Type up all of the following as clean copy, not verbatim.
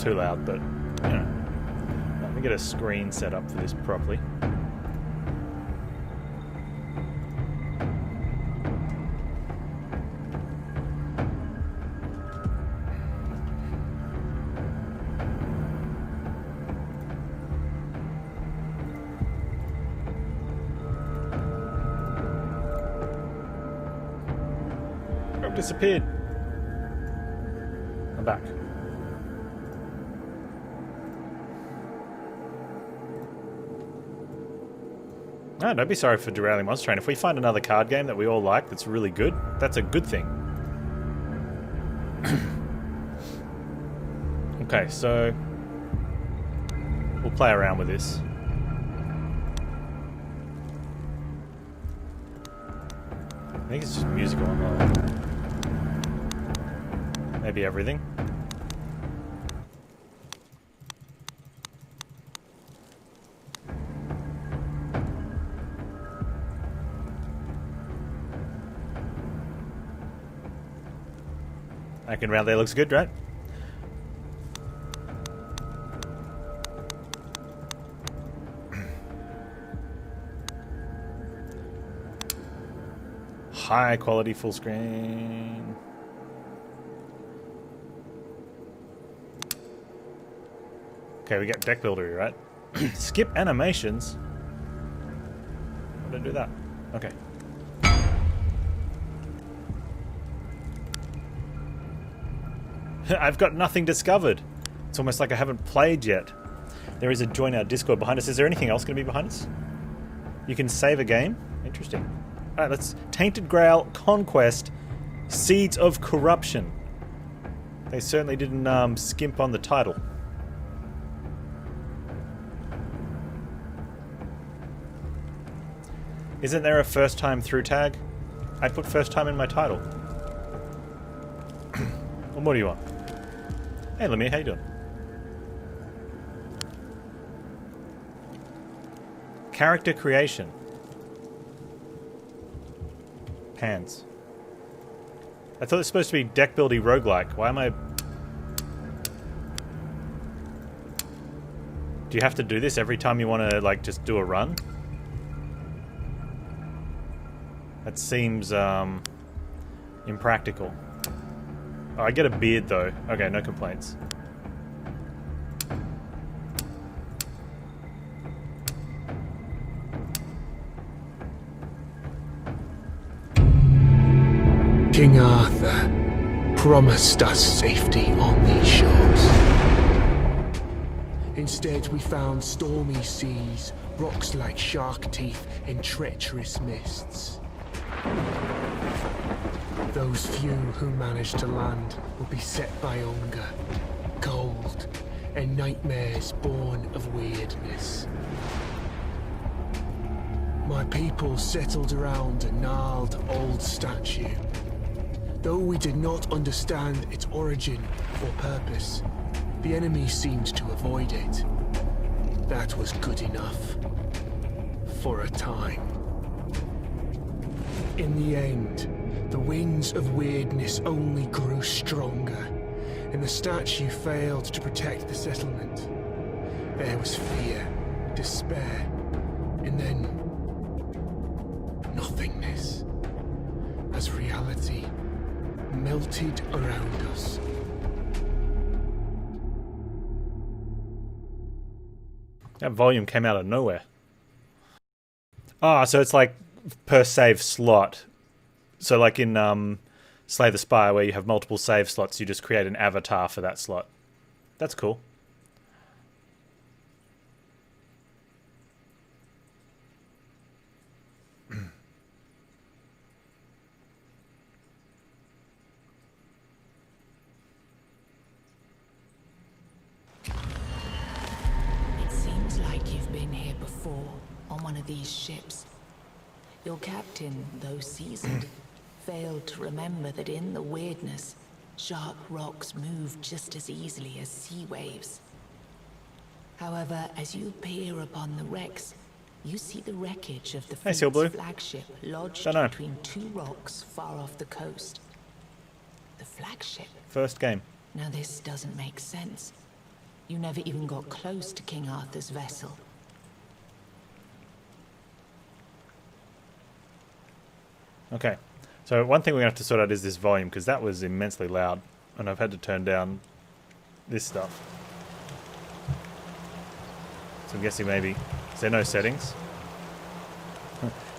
too loud, but, you know. Let me get a screen set up for this properly. I've disappeared. I'm back. No, don't be sorry for derailing Monster Train. If we find another card game that we all like that's really good, that's a good thing. Okay, so we'll play around with this. I think it's just musical on maybe everything. Acting around there looks good, right? High quality full screen. Okay, we get deck builder, right? Skip animations. How did I do that? Okay. I've got nothing discovered. It's almost like I haven't played yet. There is a join our Discord behind us. Is there anything else going to be behind us? You can save a game. Interesting. Alright, let's... Tainted Grail, Conquest, Seeds of Corruption. They certainly didn't skimp on the title. Isn't there a first time through tag? I put first time in my title. Well, what do you want? Hey, Lemire, how you doing? Character creation. Panz. I thought it was supposed to be deck building roguelike. Why am I... Do you have to do this every time you want to, like, just do a run? That seems, impractical. Oh, I get a beard, though. Okay, no complaints. King Arthur promised us safety on these shores. Instead, we found stormy seas, rocks like shark teeth, and treacherous mists. Those few who managed to land will be set by hunger, cold, and nightmares born of weirdness. My people settled around a gnarled old statue. Though we did not understand its origin or purpose, the enemy seemed to avoid it. That was good enough. For a time. In the end, the winds of weirdness only grew stronger, and the statue failed to protect the settlement. There was fear, despair, and then... nothingness. As reality melted around us. That volume came out of nowhere. Ah, so it's like per save slot. So like in Slay the Spire, where you have multiple save slots, you just create an avatar for that slot. That's cool. On one of these ships. Your captain, though seasoned, failed to remember that in the weirdness, sharp rocks move just as easily as sea waves. However, as you peer upon the wrecks, you see the wreckage of the fleet's flagship lodged between two rocks far off the coast. The flagship? First game. Now this doesn't make sense. You never even got close to King Arthur's vessel. Okay. So one thing we're going to have to sort out is this volume, because that was immensely loud, and I've had to turn down this stuff. So I'm guessing maybe... Is there no settings?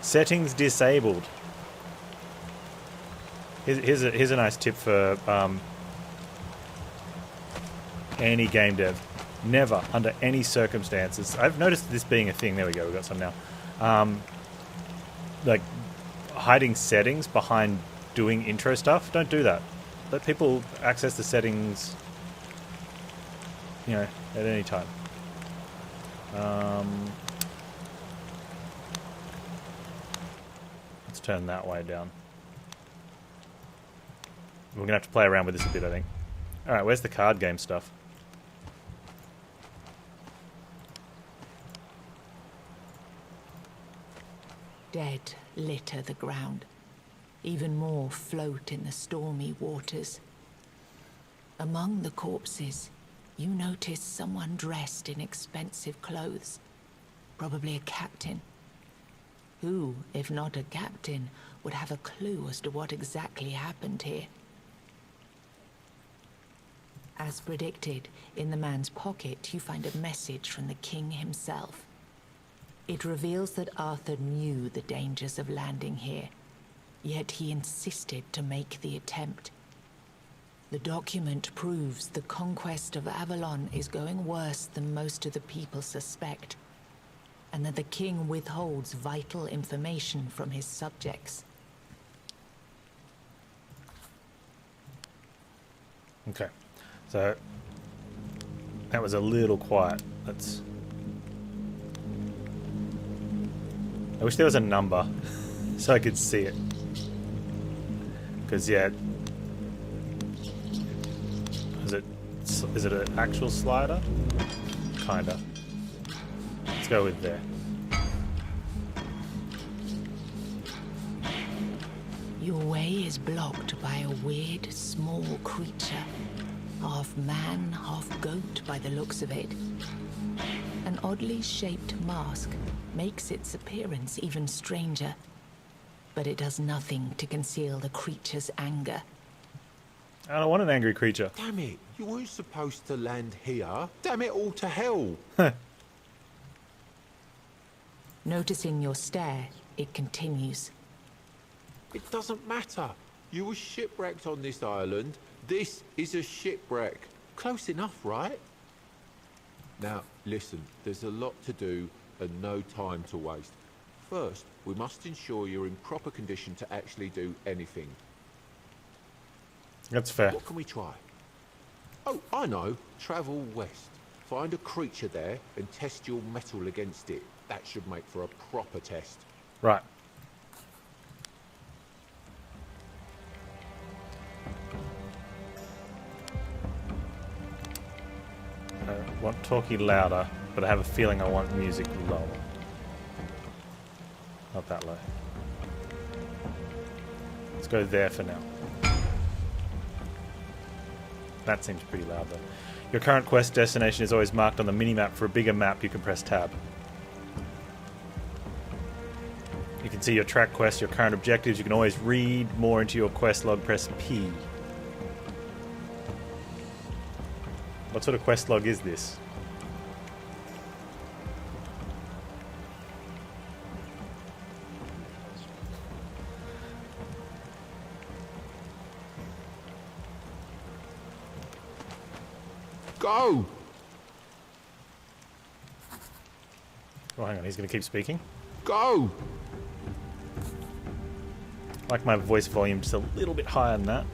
Settings disabled. Here's a nice tip for any game dev. Never, under any circumstances... I've noticed this being a thing. There we go, we've got some now. Like, hiding settings behind doing intro stuff. Don't do that. Let people access the settings, you know, at any time. Let's turn that way down. We're gonna have to play around with this a bit, I think. Alright, where's the card game stuff? Dead litter the ground. Even more float in the stormy waters. Among the corpses, you notice someone dressed in expensive clothes. Probably a captain. Who, if not a captain, would have a clue as to what exactly happened here? As predicted, in the man's pocket you find a message from the king himself. It reveals that Arthur knew the dangers of landing here, yet he insisted to make the attempt. The document proves the conquest of Avalon is going worse than most of the people suspect, and that the king withholds vital information from his subjects. Okay, so that was a little quiet. Let's... I wish there was a number so I could see it. Because, yeah... Is it an actual slider? Kinda. Let's go with there. Your way is blocked by a weird, small creature. Half man, half goat by the looks of it. An oddly shaped mask makes its appearance even stranger. But it does nothing to conceal the creature's anger. I don't want an angry creature. Damn it, you weren't supposed to land here. Damn it all to hell. Noticing your stare, it continues. It doesn't matter. You were shipwrecked on this island. This is a shipwreck. Close enough, right? Now, listen, there's a lot to do and no time to waste. First, we must ensure you're in proper condition to actually do anything. That's fair. What can we try? Oh, I know. Travel west. Find a creature there and test your metal against it. That should make for a proper test. Right. I want talkie louder, but I have a feeling I want music lower. Not that low. Let's go there for now. That seems pretty loud though. Your current quest destination is always marked on the minimap. For a bigger map, you can press tab. You can see your track quest, your current objectives. You can always read more into your quest log. Press P. What sort of quest log is this? Go! Oh, hang on. He's going to keep speaking. Go! I like my voice volume just a little bit higher than that.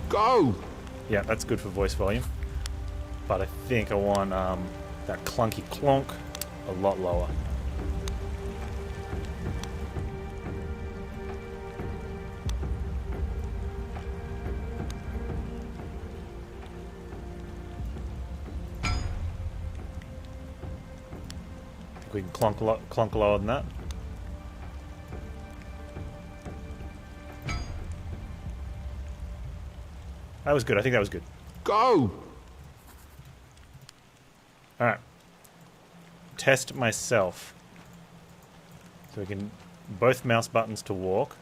Go! Yeah, that's good for voice volume. But I think I want that clunky clonk a lot lower. Think we can clonk lower than that. That was good. I think that was good. Go! Alright. Test myself. So we can... Both mouse buttons to walk.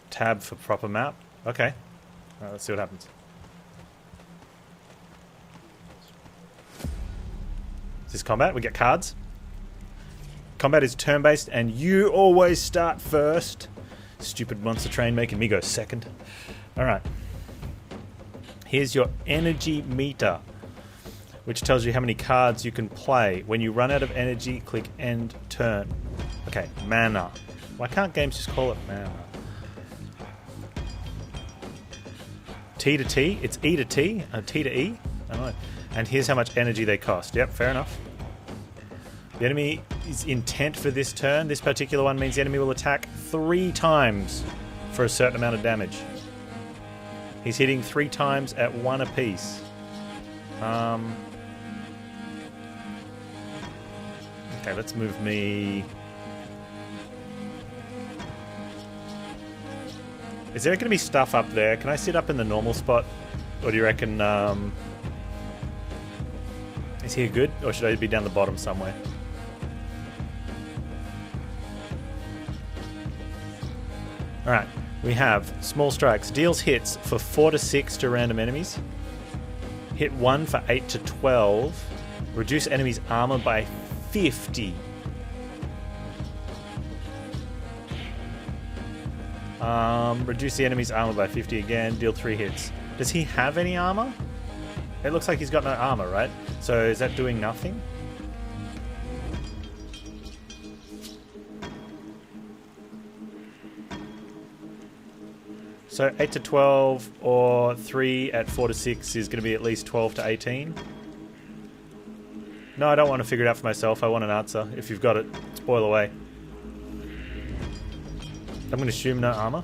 Tab for proper map. Okay. Alright, let's see what happens. Is this combat? We get cards. Combat is turn-based, and you always start first. Stupid monster train making me go second. Alright. Here's your energy meter, which tells you how many cards you can play. When you run out of energy, click end turn. Okay, mana. Why can't games just call it mana? T to T? It's E to T? T to E? I don't know. And here's how much energy they cost. Yep, fair enough. The enemy is intent for this turn. This particular one means the enemy will attack 3 times for a certain amount of damage. He's hitting 3 times at 1 apiece. Okay, let's move me... Is there going to be stuff up there? Can I sit up in the normal spot? Or do you reckon... Is here good? Or should I be down the bottom somewhere? Alright, we have small strikes. Deals hits for 4 to 6 to random enemies. Hit 1 for 8 to 12. Reduce enemies' armor by 50. Reduce the enemy's armor by 50 again. Deal 3 hits. Does he have any armor? It looks like he's got no armor, right? So is that doing nothing? So 8 to 12 or 3 at 4 to 6 is going to be at least 12 to 18. No, I don't want to figure it out for myself. I want an answer. If you've got it, spoil away. I'm going to assume no armor.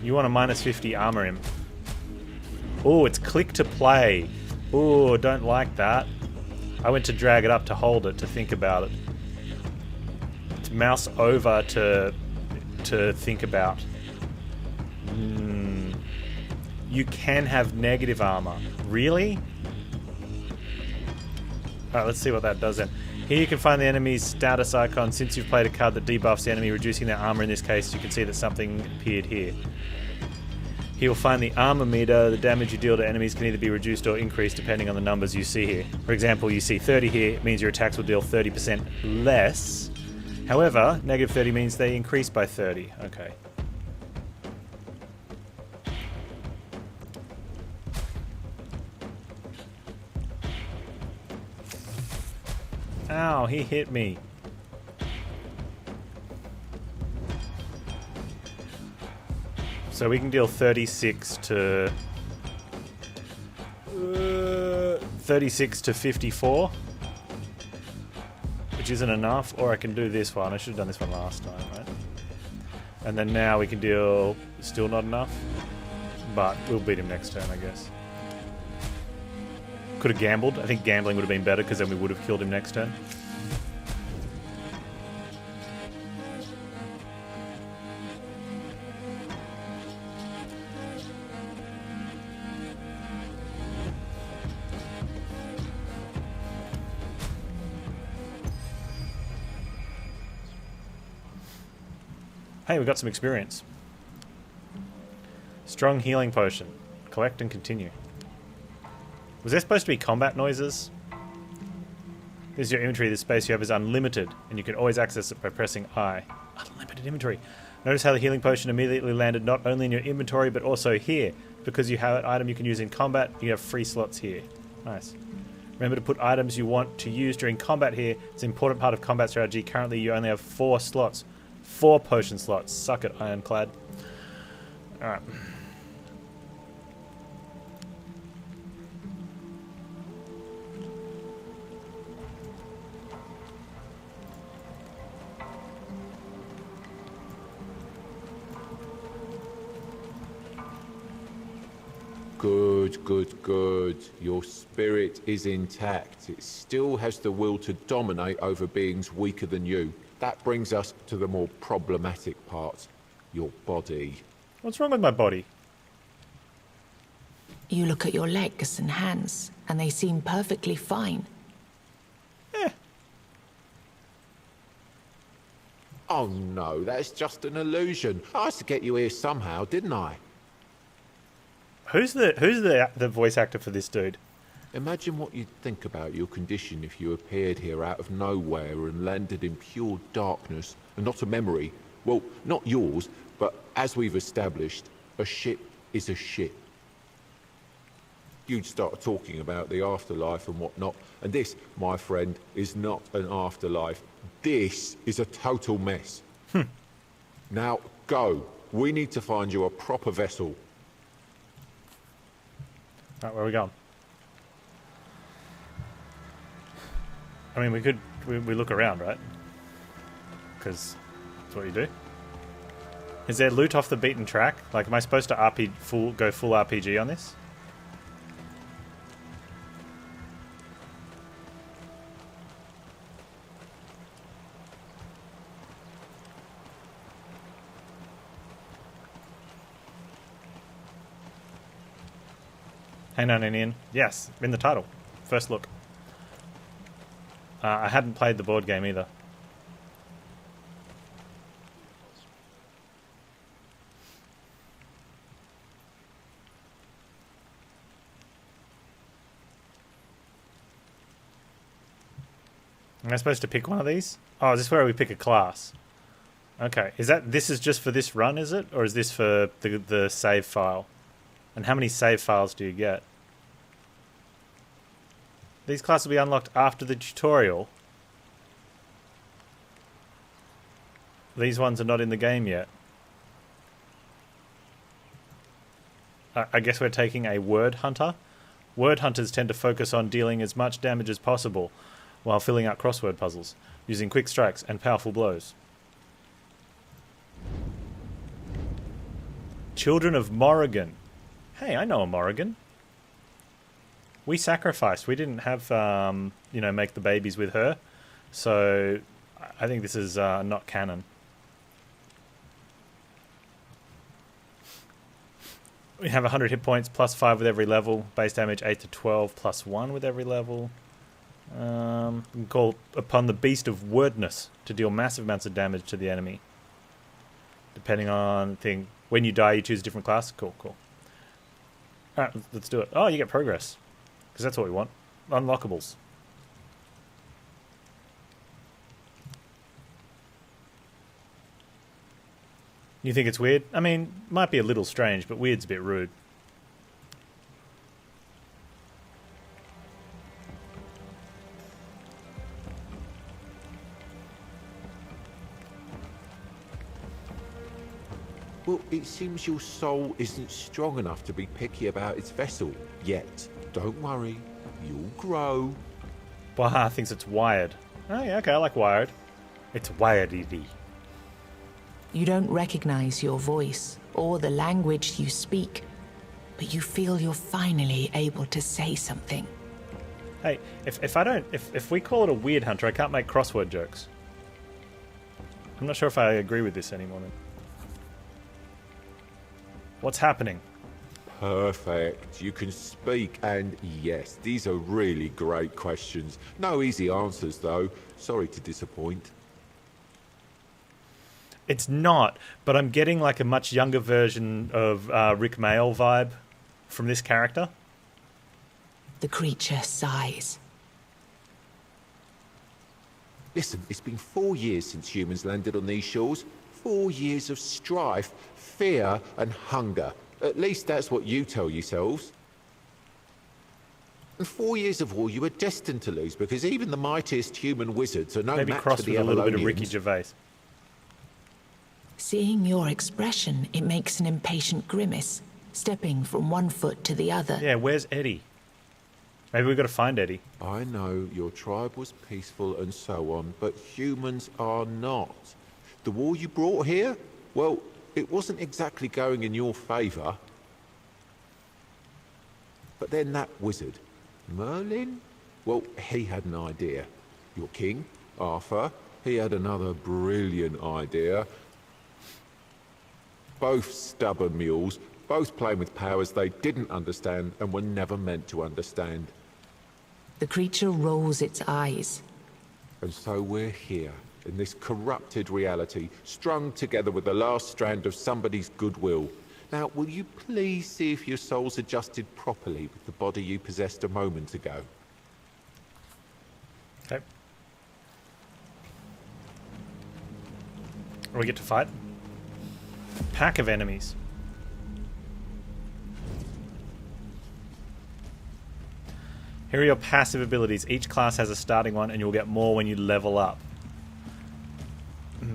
You want a minus 50 armor him. Oh, it's click to play. Oh, don't like that. I went to drag it up to hold it, to think about it. It's mouse over to think about. You can have negative armor. Really? Alright, let's see what that does then. Here you can find the enemy's status icon. Since you've played a card that debuffs the enemy, reducing their armor in this case, you can see that something appeared here. He will find the armor meter. The damage you deal to enemies can either be reduced or increased depending on the numbers you see here. For example, you see 30 here. It means your attacks will deal 30% less. However, negative 30 means they increase by 30. Okay. Ow, he hit me. So we can deal 36 to 54, which isn't enough, or I can do this one. I should have done this one last time, right? And then now we can deal, still not enough, but we'll beat him next turn, I guess. Could have gambled. I think gambling would have been better because then we would have killed him next turn. Hey, we got some experience. Strong healing potion. Collect and continue. Was there supposed to be combat noises? This is your inventory. The space you have is unlimited, and you can always access it by pressing I. Unlimited inventory. Notice how the healing potion immediately landed not only in your inventory, but also here. Because you have an item you can use in combat, you have free slots here. Nice. Remember to put items you want to use during combat here. It's an important part of combat strategy. Currently, you only have 4 slots. 4 potion slots. Suck it, Ironclad. Alright. Good. Good, good, good. Your spirit is intact. It still has the will to dominate over beings weaker than you. That brings us to the more problematic part. Your body. What's wrong with my body? You look at your legs and hands, and they seem perfectly fine. Oh no, that's just an illusion. I had to get you here somehow, didn't I? Who's the voice actor for this dude? Imagine what you'd think about your condition if you appeared here out of nowhere and landed in pure darkness and not a memory. Well, not yours, but as we've established, a ship is a ship. You'd start talking about the afterlife and whatnot, and this, my friend, is not an afterlife. This is a total mess. Now, go. We need to find you a proper vessel. Right, where are we going? I mean, we look around, right? Because that's what you do. Is there loot off the beaten track? Like, am I supposed to go full RPG on this? Hang on, Indian. Yes, in the title. First look. I hadn't played the board game either. Am I supposed to pick one of these? Oh, is this where we pick a class? Okay. This is just for this run, is it? Or is this for the save file? And how many save files do you get? These classes will be unlocked after the tutorial. These ones are not in the game yet. I guess we're taking a word hunter. Word hunters tend to focus on dealing as much damage as possible while filling out crossword puzzles, using quick strikes and powerful blows. Children of Morrigan. Hey, I know a Morrigan. We sacrificed. We didn't have, make the babies with her. So, I think this is not canon. We have 100 hit points, plus 5 with every level. Base damage 8 to 12, plus 1 with every level. We can call upon the Beast of Wordness to deal massive amounts of damage to the enemy. Depending on the thing. When you die, you choose a different class. Cool, cool. Alright, let's do it. Oh, you get progress. Because that's what we want. Unlockables. You think it's weird? I mean, might be a little strange, but weird's a bit rude. Well, it seems your soul isn't strong enough to be picky about its vessel yet. Don't worry, you'll grow. Baha thinks it's wired. Oh yeah, okay, I like wired. It's wired-y. You don't recognize your voice or the language you speak, but you feel you're finally able to say something. Hey, if we call it a weird hunter, I can't make crossword jokes. I'm not sure if I agree with this anymore. Then. What's happening? Perfect. You can speak, and yes, these are really great questions. No easy answers, though. Sorry to disappoint. It's not, but I'm getting like a much younger version of Rick Mayall vibe from this character. The creature sighs. Listen, it's been 4 years since humans landed on these shores. 4 years of strife, fear, and hunger. At least that's what you tell yourselves. And 4 years of war you were destined to lose, because even the mightiest human wizards are no Maybe match crossed for the with a little bit of Ricky Avalonians. Gervais. Seeing your expression, it makes an impatient grimace, stepping from one foot to the other. Yeah, where's Eddie? Maybe we've got to find Eddie. I know your tribe was peaceful and so on, but humans are not. The war you brought here, well, it wasn't exactly going in your favour. But then that wizard, Merlin? Well, he had an idea. Your king, Arthur, he had another brilliant idea. Both stubborn mules, both playing with powers they didn't understand and were never meant to understand. The creature rolls its eyes. And so we're here, in this corrupted reality, strung together with the last strand of somebody's goodwill. Now, will you please see if your soul's adjusted properly with the body you possessed a moment ago? Okay. We get to fight. Pack of enemies. Here are your passive abilities. Each class has a starting one, and you'll get more when you level up.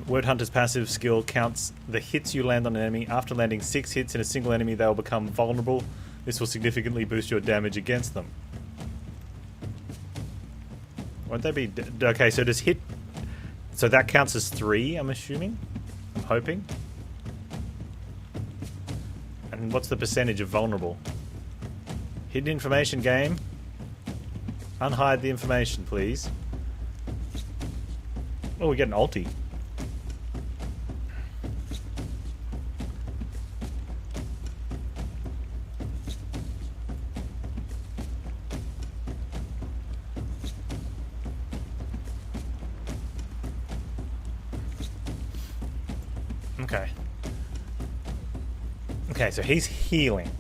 Word Hunter's passive skill counts the hits you land on an enemy. After landing 6 hits in a single enemy, they will become vulnerable. This will significantly boost your damage against them. Won't they be... Okay, so does hit... So that counts as 3, I'm assuming? I'm hoping? And what's the percentage of vulnerable? Hidden information game. Unhide the information, please. Oh, we get an ulti. Okay. Okay, so he's healing.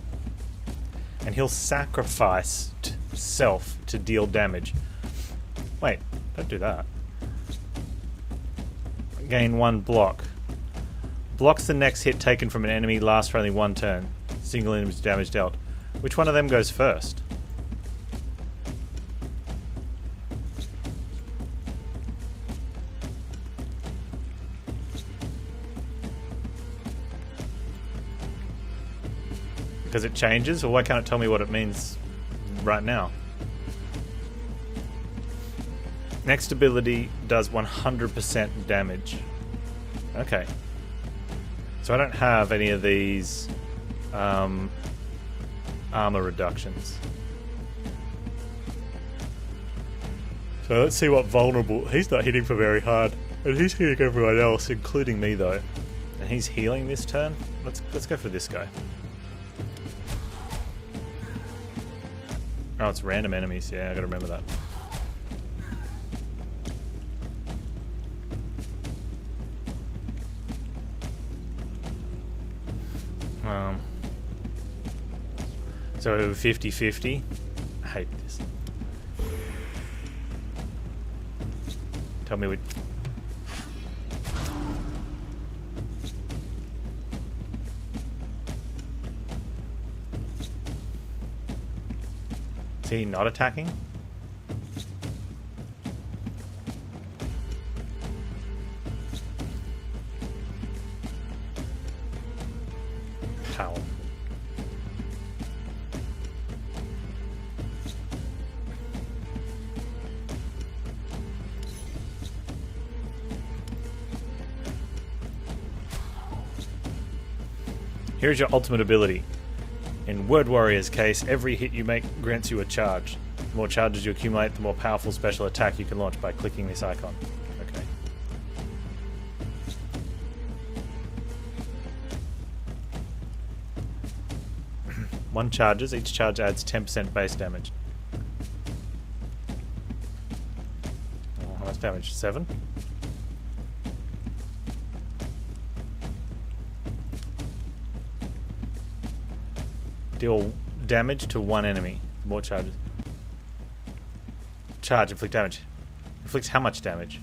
And he'll sacrifice self to deal damage. Wait, don't do that. Gain 1 block. Blocks the next hit taken from an enemy, lasts for only 1 turn. Single enemy's damage dealt. Which one of them goes first? Because it changes, or why can't it tell me what it means right now? Next ability does 100% damage. Okay. So I don't have any of these armor reductions. So let's see what vulnerable... He's not hitting for very hard. And he's hitting everyone else, including me though. And he's healing this turn. Let's go for this guy. Oh, it's random enemies. Yeah, I gotta remember that. So 50-50. I hate this. Tell me what... Is he not attacking? How? Here's your ultimate ability. In Word Warrior's case, every hit you make grants you a charge. The more charges you accumulate, the more powerful special attack you can launch by clicking this icon. Okay. One charges. Each charge adds 10% base damage. Oh, how much damage? 7? Deal damage to 1 enemy. More charges. Charge, inflict damage. Inflicts how much damage?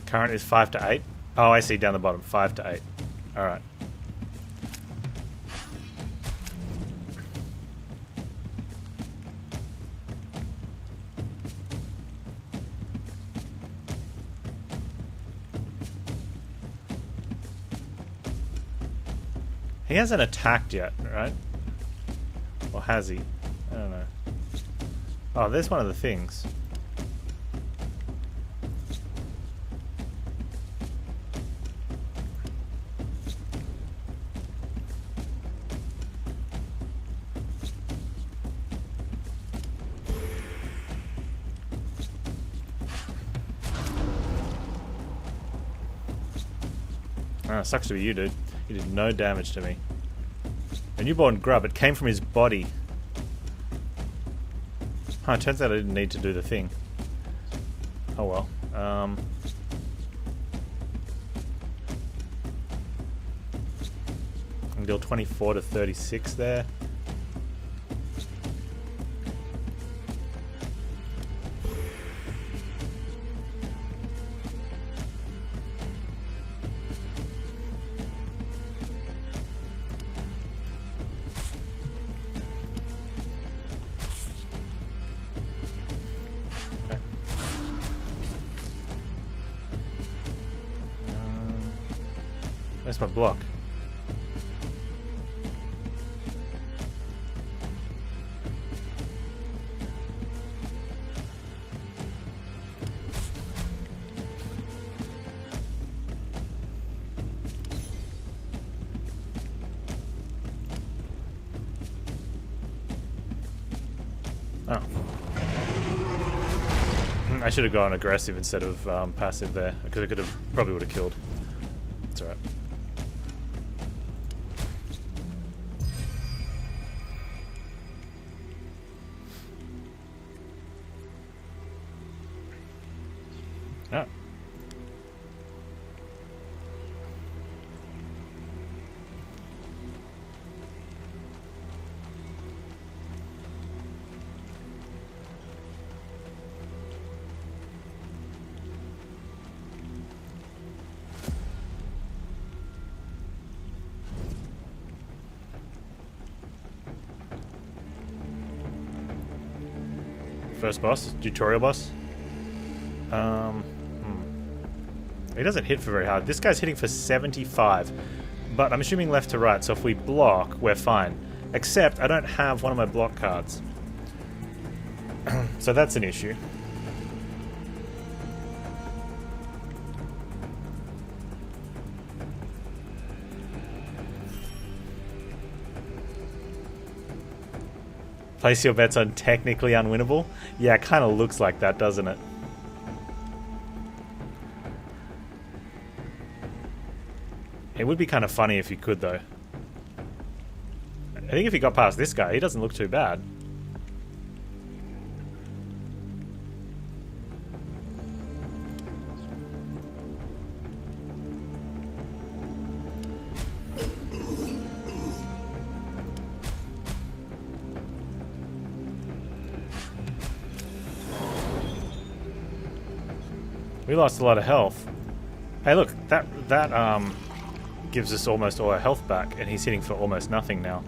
Current is 5 to 8. Oh, I see down the bottom. 5 to 8. Alright. He hasn't attacked yet, right? Or has he? I don't know. Oh, there's one of the things. Sucks to be you, dude. You did no damage to me. A newborn grub. It came from his body. Huh, turns out I didn't need to do the thing. Oh well. I'll deal 24 to 36 there. Where's my block? Oh. I should have gone aggressive instead of passive there, because I could have probably would have killed. It's alright. Oh. First boss? Tutorial boss? He doesn't hit for very hard. This guy's hitting for 75. But I'm assuming left to right, so if we block, we're fine. Except, I don't have one of my block cards. So that's an issue. Place your bets on technically unwinnable? Yeah, it kind of looks like that, doesn't it? It would be kind of funny if you could, though. I think if he got past this guy, he doesn't look too bad. We lost a lot of health. Hey, look, that gives us almost all our health back, and he's hitting for almost nothing now.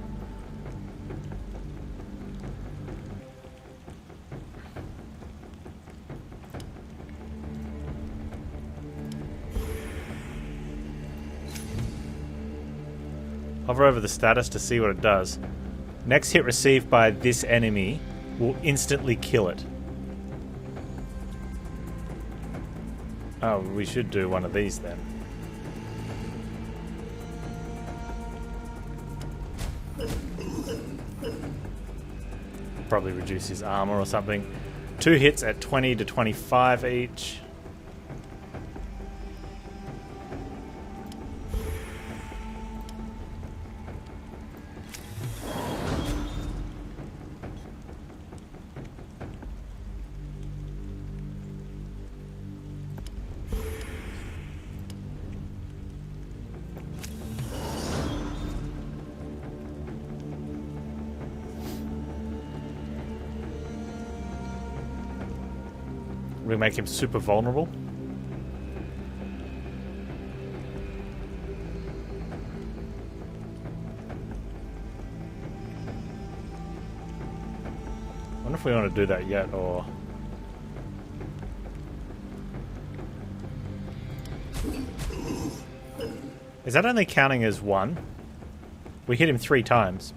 Hover over the status to see what it does. Next hit received by this enemy will instantly kill it. Oh, we should do one of these then. Probably reduce his armor or something. 2 hits at 20 to 25 each. We make him super vulnerable. I wonder if we want to do that yet, or... Is that only counting as 1? We hit him 3 times.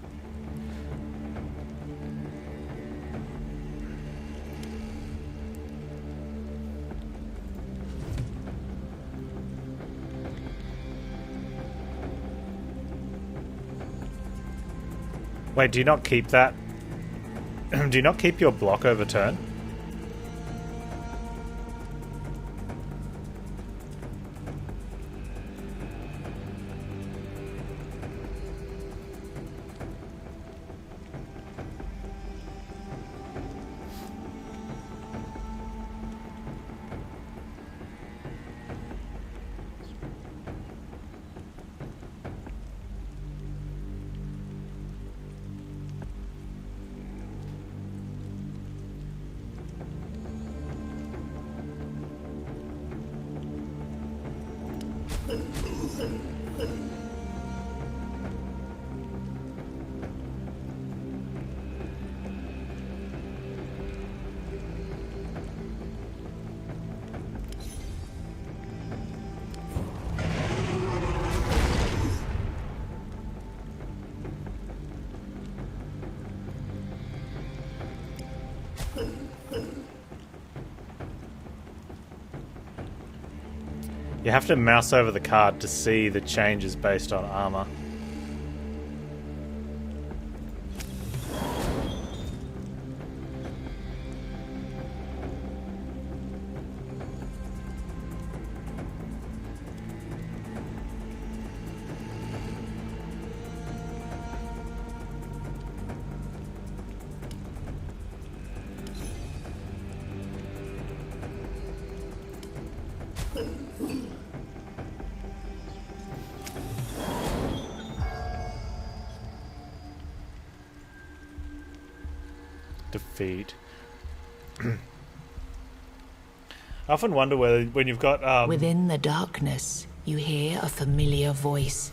Wait, do you not keep that? Do you not keep your block over turn? You have to mouse over the card to see the changes based on armor. Defeat. I often wonder whether when you've got Within the darkness, you hear a familiar voice.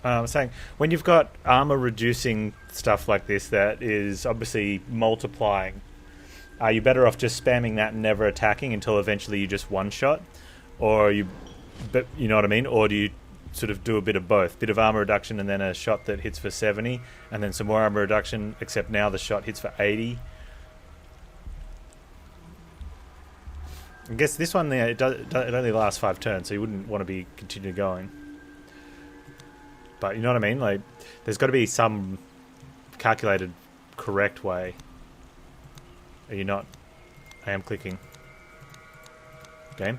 I was saying, when you've got armor reducing stuff like this that is obviously multiplying, are you better off just spamming that and never attacking until eventually you just one-shot? Or you know what I mean? Or do you sort of do a bit of both? Bit of armor reduction and then a shot that hits for 70, and then some more armor reduction, except now the shot hits for 80. I guess this one there, it only lasts 5 turns, so you wouldn't want to be continuing going. But you know what I mean? Like, there's got to be some calculated correct way. Are you not? I am clicking. Game?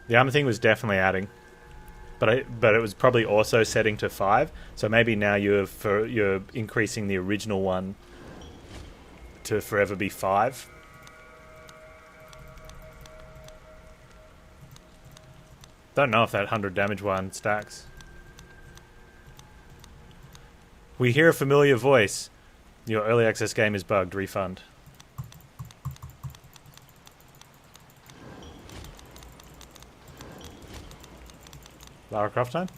The armor thing was definitely adding, but it was probably also setting to 5. So maybe now you're increasing the original one to forever be 5. Don't know if that 100 damage one stacks. We hear a familiar voice. Your early access game is bugged. Refund. Lara Croft time?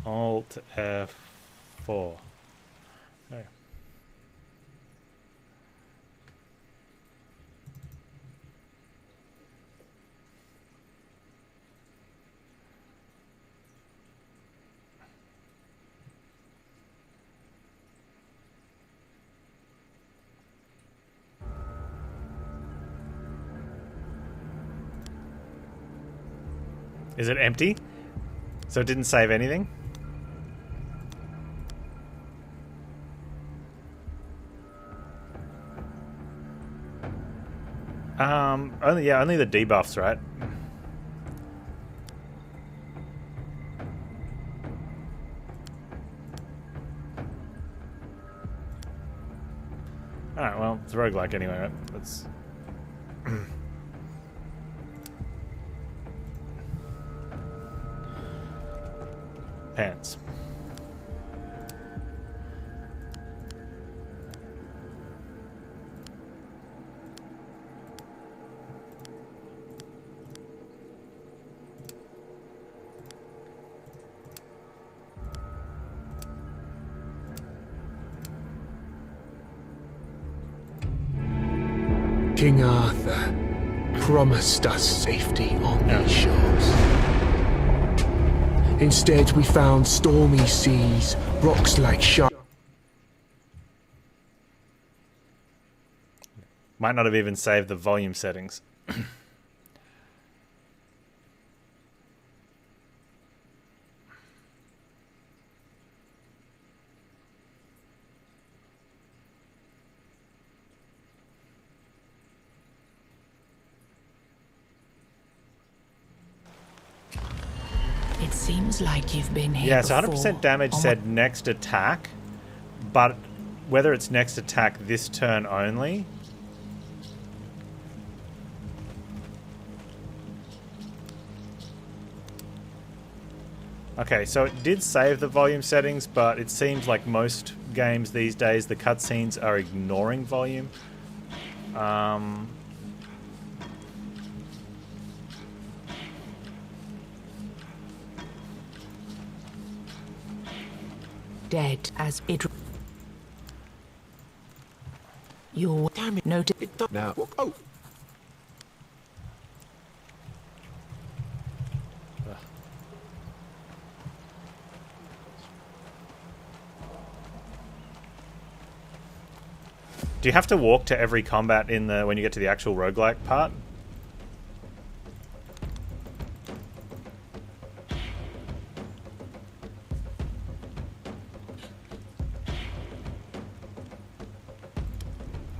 Alt F4. Okay. Is it empty? So it didn't save anything? Only the debuffs, right? Alright, well, it's a roguelike anyway, right? Let's... Panz. King Arthur promised us safety on these shores. Instead, we found stormy seas, rocks like shark. Might not have even saved the volume settings. It seems like you've been here. Yeah, so before. 100% damage said next attack, but whether it's next attack this turn only... Okay, so it did save the volume settings, but it seems like most games these days, the cutscenes are ignoring volume. Dead as it. Your Damn it. noted. It does now. Oh. Do you have to walk to every combat in the when you get to the actual roguelike part?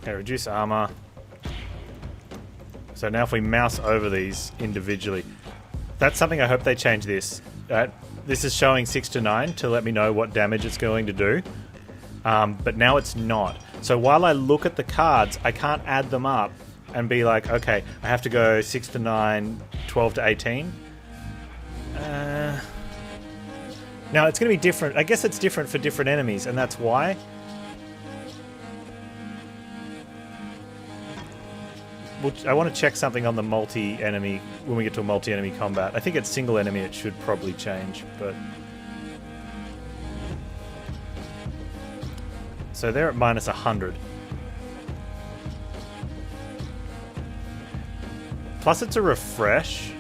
Okay, reduce armor. So now if we mouse over these individually, that's something I hope they change this. This is showing 6 to 9 to let me know what damage it's going to do. But now it's not. So while I look at the cards, I can't add them up and be like, okay, I have to go 6 to 9, 12 to 18. Now it's going to be different. I guess it's different for different enemies, and that's why. I want to check something on the multi-enemy when we get to a multi-enemy combat. I think it's single enemy it should probably change, but... So they're at minus 100. Plus it's a refresh.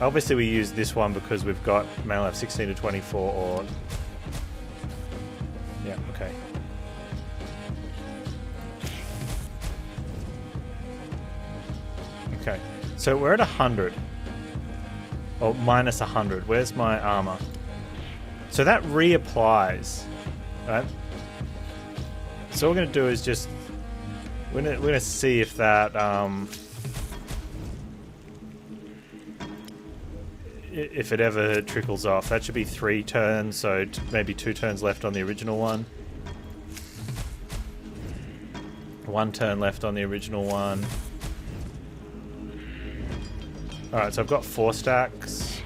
Obviously we use this one because we've got male F 16 to 24 or... Yeah, okay. Okay, so we're at 100. Oh, minus 100. Where's my armor? So that reapplies. Right? So what we're going to do is just... We're going to see if that... if it ever trickles off. That should be 3 turns, so maybe 2 turns left on the original one. 1 turn left on the original one. Alright, so I've got 4 stacks.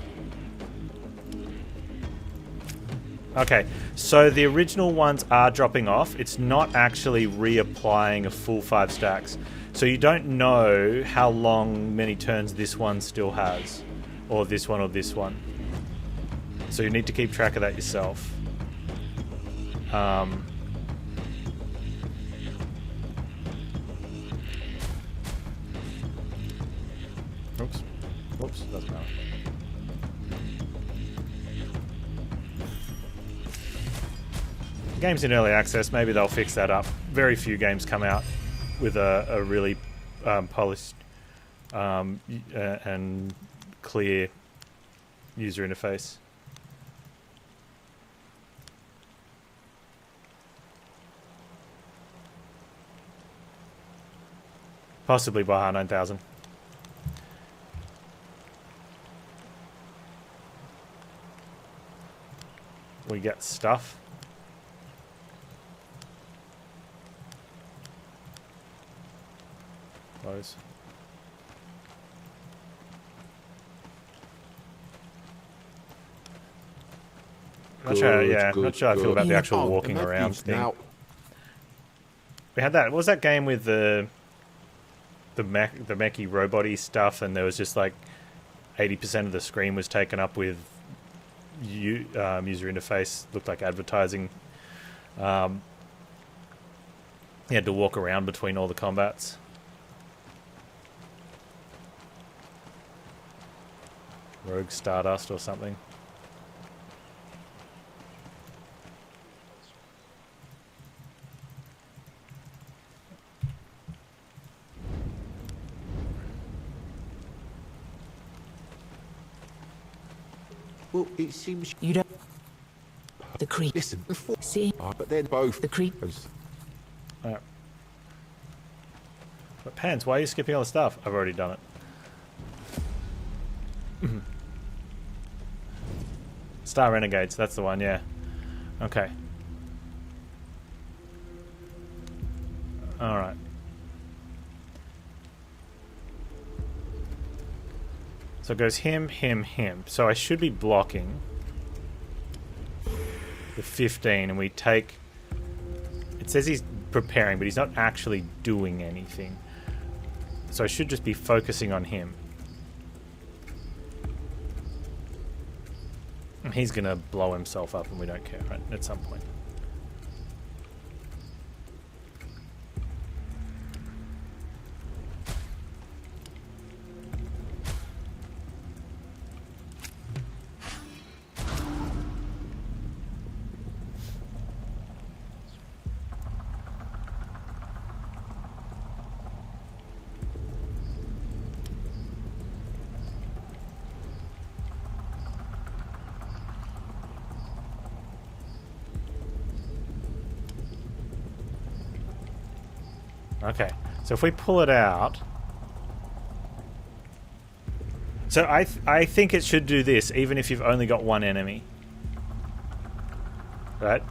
Okay, so the original ones are dropping off. It's not actually reapplying a full 5 stacks. So you don't know how many turns this one still has. Or this one or this one. So you need to keep track of that yourself. Oops. Whoops, doesn't matter. Games in early access, maybe they'll fix that up. Very few games come out with a really polished and clear user interface. Possibly Baja 9000. We get stuff. Close. Not sure, yeah, not sure how I feel about the actual walking around thing. Now, we had that. What was that game with the mechy robot-y stuff, and there was just like 80% of the screen was taken up with user interface, looked like advertising. You had to walk around between all the combats. Rogue Stardust or something. well, it seems... You don't. The creep. Listen, before... See? But then both... The creep. Alright. But Panz, why are you skipping all the stuff? I've already done it. Star Renegades, that's the one, yeah. Okay. Alright. So it goes him, him, him. So I should be blocking the 15, and we take... It says he's preparing, but he's not actually doing anything. So I should just be focusing on him. And he's going to blow himself up, and we don't care, right? At some point. Okay, so if we pull it out... So I think it should do this, even if you've only got one enemy. Right?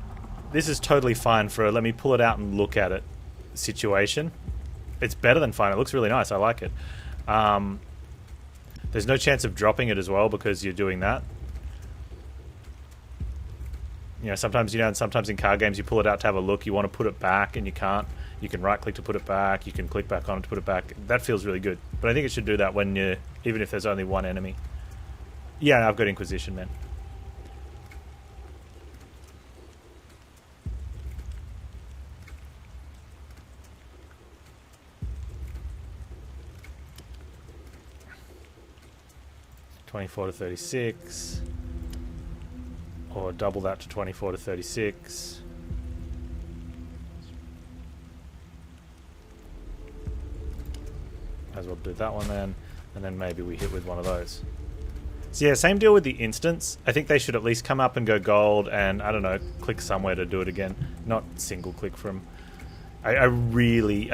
This is totally fine for a let me pull it out and look at it situation. It's better than fine. It looks really nice. I like it. There's no chance of dropping it as well because you're doing that. You know, sometimes in card games you pull it out to have a look. You want to put it back and you can't. You can right click to put it back. You can click back on it to put it back. That feels really good. But I think it should do that when you, even if there's only one enemy. Yeah, I've got Inquisition, man. $24 to 36, or double that to 24 to 36. As well do that one then, and then maybe we hit with one of those. So yeah, same deal with the instants. I think they should at least come up and go gold, and I don't know, click somewhere to do it again, not single click from. I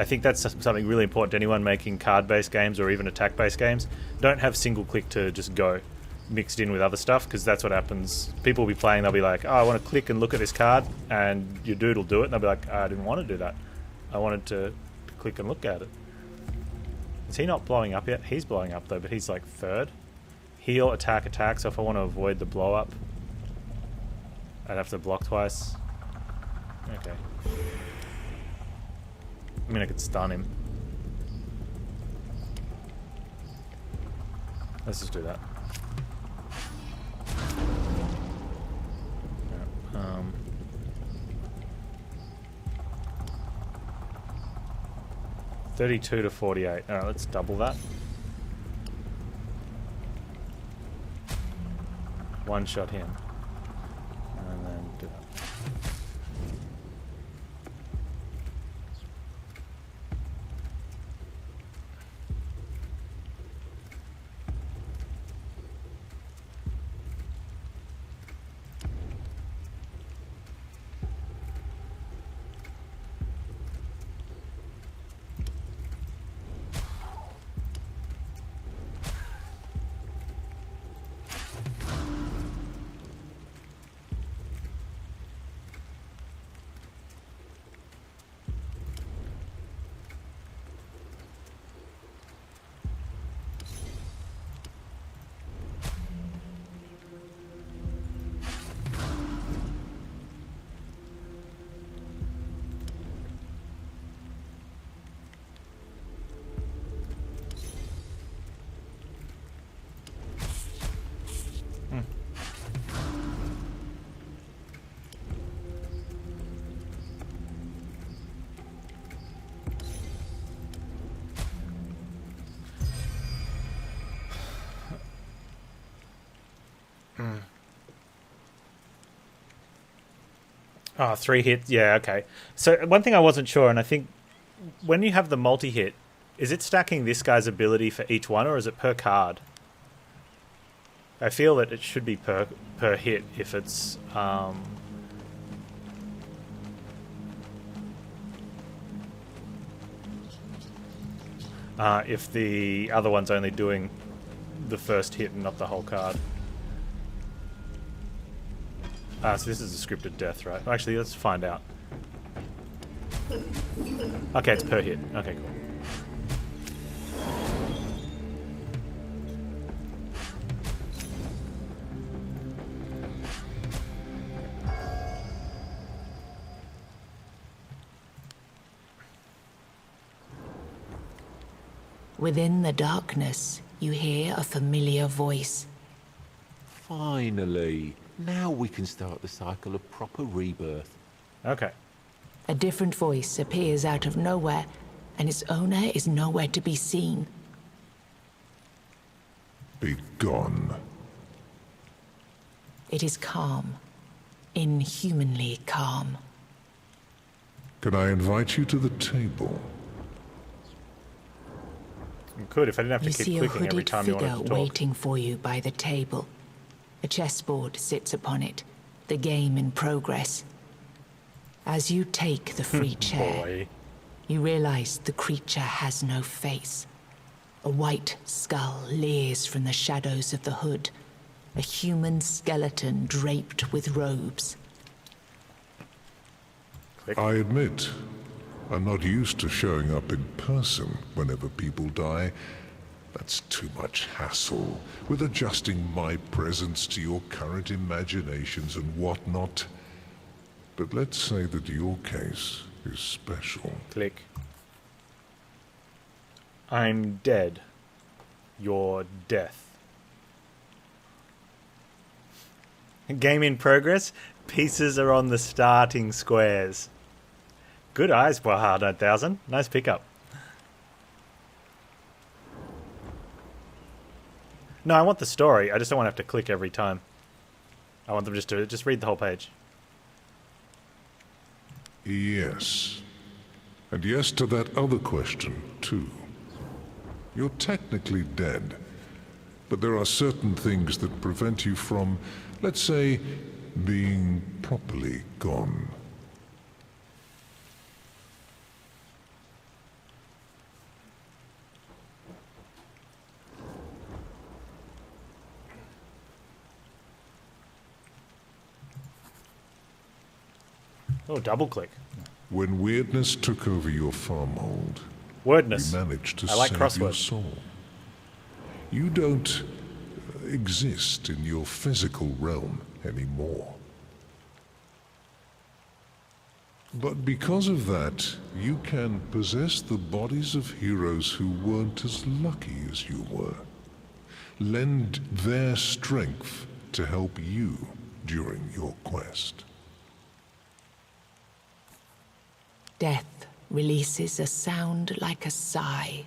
think that's something really important to anyone making card-based games or even attack-based games. Don't have single click to just go mixed in with other stuff, because that's what happens. People will be playing, they'll be like, oh, I want to click and look at this card, and your dude will do it, and they'll be like, I didn't want to do that. I wanted to click and look at it. Is he not blowing up yet? He's blowing up though, but he's like third. Heal, attack, attack, so if I want to avoid the blow up, I'd have to block twice. Okay. I mean, I could stun him. Let's just do that. Yeah, 32 to 48. Alright, let's double that. One shot him. And then do that. Oh, 3 hits. Yeah, okay. So one thing I wasn't sure, and I think when you have the multi-hit, is it stacking this guy's ability for each one, or is it per card? I feel that it should be per hit if it's... if the other one's only doing the first hit and not the whole card. So this is a scripted death, right? Actually, let's find out. Okay, it's per hit. Okay, cool. Within the darkness, you hear a familiar voice. Finally. Now we can start the cycle of proper rebirth. Okay. A different voice appears out of nowhere, and its owner is nowhere to be seen. Be gone. It is calm. Inhumanly calm. Can I invite you to the table? You could if I didn't have You to see keep a clicking every hooded time you wanted figure to talk. waiting for you by the table. A chessboard sits upon it, the game in progress. As you take the free chair, Boy. you realize the creature has no face. A white skull leers from the shadows of the hood, a human skeleton draped with robes. I admit, I'm not used to showing up in person whenever people die. That's too much hassle, with adjusting my presence to your current imaginations and whatnot. But let's say that your case is special. Click. I'm dead. Your death. Game in progress. Pieces are on the starting squares. Good eyes, Baha 9000. Nice pickup. No, I want the story. I just don't want to have to click every time. I want them just to read the whole page. Yes. And yes to that other question, too. You're technically dead, but there are certain things that prevent you from, let's say, being properly gone. Oh, double click. When weirdness took over your farmhold, Wordness. you managed to I like save your crossword. soul. You don't exist in your physical realm anymore. But because of that, you can possess the bodies of heroes who weren't as lucky as you were. Lend their strength to help you during your quest. Death releases a sound like a sigh.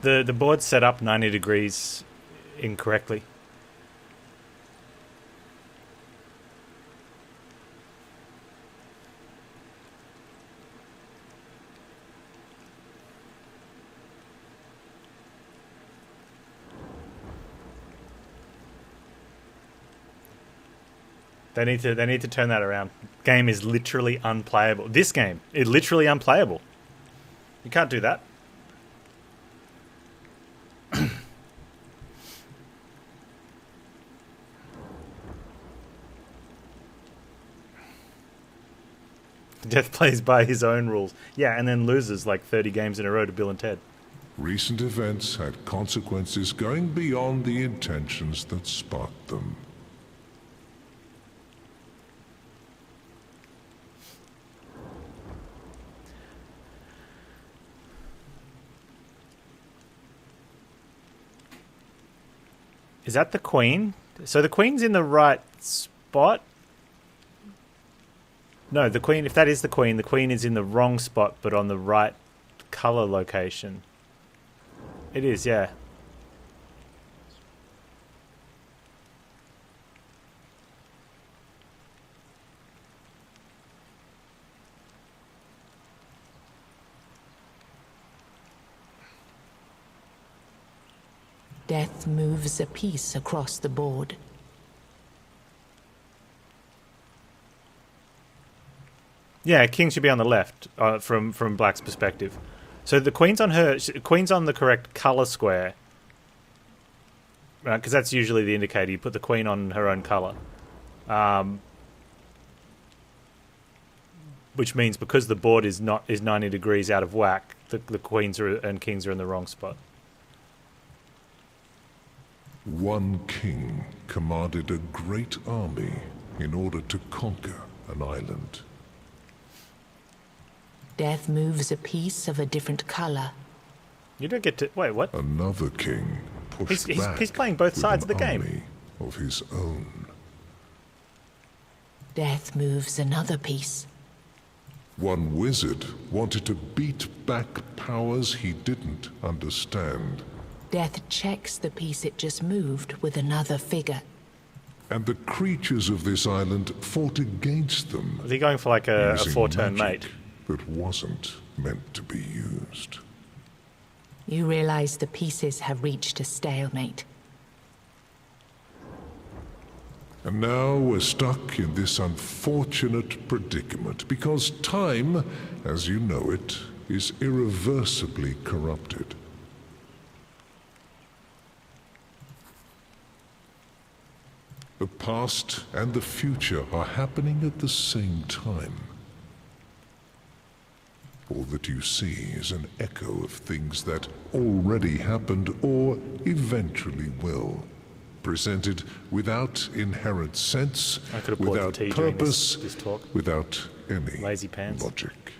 The board's set up 90 degrees incorrectly. They need to turn that around. Game is literally unplayable. This game is literally unplayable. You can't do that. Death plays by his own rules. Yeah, and then loses like 30 games in a row to Bill and Ted. Recent events had consequences going beyond the intentions that sparked them. Is that the Queen? So the Queen's in the right spot? No, the Queen, if that is the Queen is in the wrong spot, but on the right color location. It is, yeah. Death moves a piece across the board. Yeah, King should be on the left from Black's perspective. So the Queen's on the correct color square, right? Because that's usually the indicator. You put the Queen on her own color, which means because the board is 90 degrees out of whack, the Queens and Kings are in the wrong spot. One king commanded a great army in order to conquer an island. Death moves a piece of a different color. You don't get to... Wait, what? Another king pushed back He's playing both with sides an of the game. army of his own. Death moves another piece. One wizard wanted to beat back powers he didn't understand. Death checks the piece it just moved with another figure. And the creatures of this island fought against them. Is he going for like a using 4-turn magic mate? that wasn't meant to be used. You realize the pieces have reached a stalemate. And now we're stuck in this unfortunate predicament because time, as you know it, is irreversibly corrupted. The past and the future are happening at the same time. All that you see is an echo of things that already happened or eventually will. Presented without inherent sense, I could have poured without the tea during purpose, this talk. without any Lazy Panz. logic.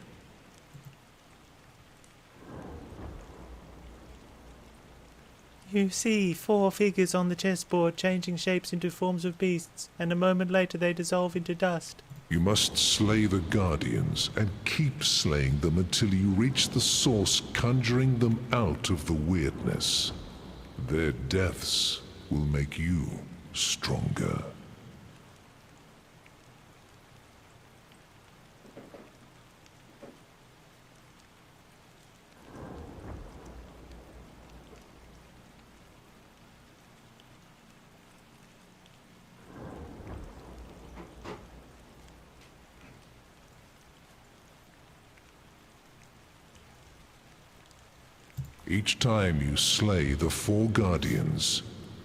You see 4 figures on the chessboard changing shapes into forms of beasts, and a moment later they dissolve into dust. You must slay the Guardians and keep slaying them until you reach the source, conjuring them out of the weirdness. Their deaths will make you stronger. Each time you slay the 4 Guardians,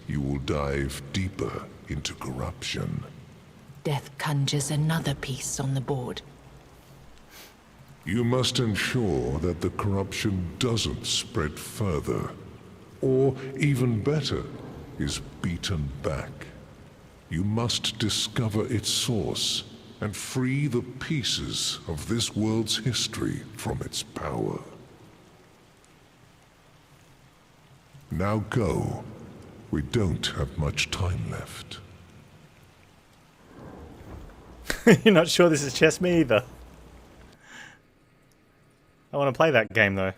you will dive deeper into corruption. Death conjures another piece on the board. You must ensure that the corruption doesn't spread further, or even better, is beaten back. You must discover its source and free the pieces of this world's history from its power. Now go. We don't have much time left. You're not sure this is chess me either. I want to play that game though.